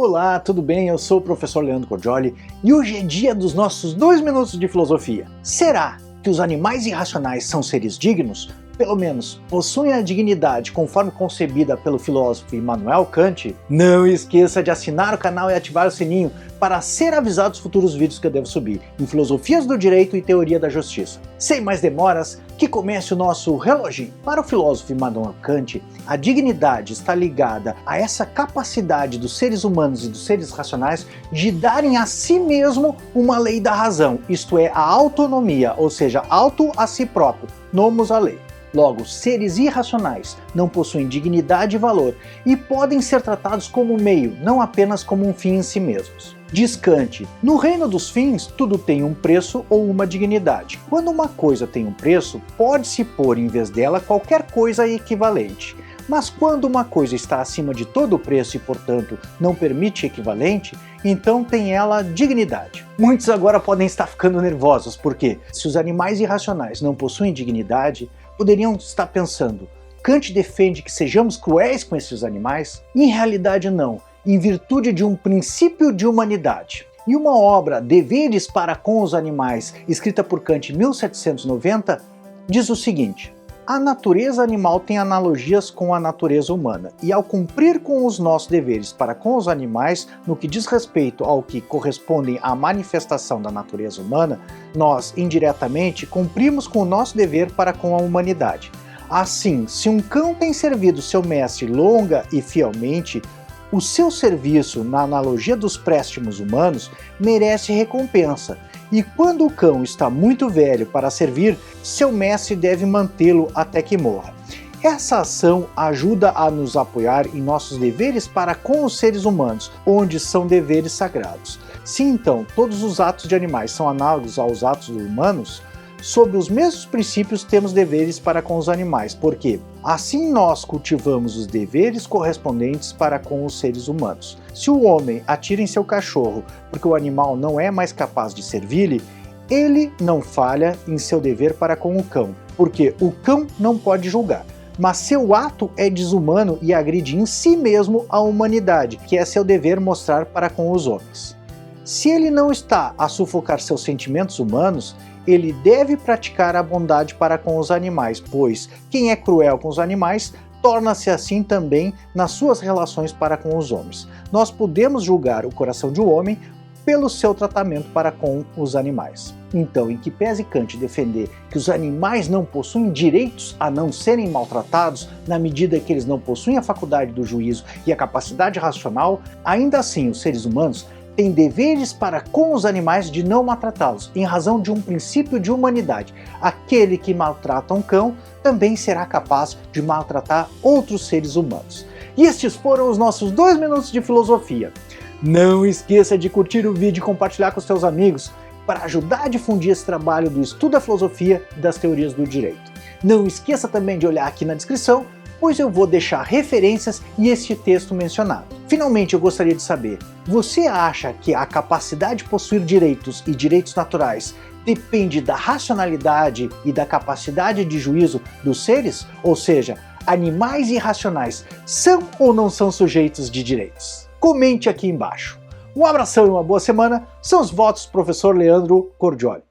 Olá, tudo bem? Eu sou o professor Leandro Cordioli e hoje é dia dos nossos 2 minutos de filosofia. Será que os animais irracionais são seres dignos? Pelo menos possuem a dignidade conforme concebida pelo filósofo Immanuel Kant? Não esqueça de assinar o canal e ativar o sininho para ser avisado dos futuros vídeos que eu devo subir em filosofias do direito e teoria da justiça. Sem mais demoras, que comece o nosso reloginho. Para o filósofo Immanuel Kant, a dignidade está ligada a essa capacidade dos seres humanos e dos seres racionais de darem a si mesmo uma lei da razão, isto é, a autonomia, ou seja, auto a si próprio, nomos a lei. Logo, seres irracionais não possuem dignidade e valor e podem ser tratados como meio, não apenas como um fim em si mesmos. Diz Kant, no reino dos fins, tudo tem um preço ou uma dignidade. Quando uma coisa tem um preço, pode-se pôr em vez dela qualquer coisa equivalente. Mas quando uma coisa está acima de todo o preço e, portanto, não permite equivalente, então tem ela dignidade. Muitos agora podem estar ficando nervosos, porque se os animais irracionais não possuem dignidade, poderiam estar pensando, Kant defende que sejamos cruéis com esses animais? Em realidade não, em virtude de um princípio de humanidade. E uma obra, Deveres para com os Animais, escrita por Kant em 1790, diz o seguinte: a natureza animal tem analogias com a natureza humana, e ao cumprir com os nossos deveres para com os animais, no que diz respeito ao que correspondem à manifestação da natureza humana, nós, indiretamente, cumprimos com o nosso dever para com a humanidade. Assim, se um cão tem servido seu mestre longa e fielmente, o seu serviço, na analogia dos préstimos humanos, merece recompensa. E quando o cão está muito velho para servir, seu mestre deve mantê-lo até que morra. Essa ação ajuda a nos apoiar em nossos deveres para com os seres humanos, onde são deveres sagrados. Se então todos os atos de animais são análogos aos atos humanos, sob os mesmos princípios temos deveres para com os animais, porque assim nós cultivamos os deveres correspondentes para com os seres humanos. Se o homem atira em seu cachorro porque o animal não é mais capaz de servir-lhe, ele não falha em seu dever para com o cão, porque o cão não pode julgar. Mas seu ato é desumano e agride em si mesmo a humanidade, que é seu dever mostrar para com os homens. Se ele não está a sufocar seus sentimentos humanos, ele deve praticar a bondade para com os animais, pois quem é cruel com os animais torna-se assim também nas suas relações para com os homens. Nós podemos julgar o coração de um homem pelo seu tratamento para com os animais. Então, em que pese Kant defender que os animais não possuem direitos a não serem maltratados, na medida que eles não possuem a faculdade do juízo e a capacidade racional, ainda assim os seres humanos têm deveres para com os animais de não maltratá-los, em razão de um princípio de humanidade. Aquele que maltrata um cão também será capaz de maltratar outros seres humanos. E estes foram os nossos 2 minutos de filosofia. Não esqueça de curtir o vídeo e compartilhar com seus amigos para ajudar a difundir esse trabalho do estudo da filosofia e das teorias do direito. Não esqueça também de olhar aqui na descrição, pois eu vou deixar referências e este texto mencionado. Finalmente, eu gostaria de saber, você acha que a capacidade de possuir direitos e direitos naturais depende da racionalidade e da capacidade de juízo dos seres? Ou seja, animais irracionais são ou não são sujeitos de direitos? Comente aqui embaixo. Um abração e uma boa semana. São os votos do professor Leandro Cordioli.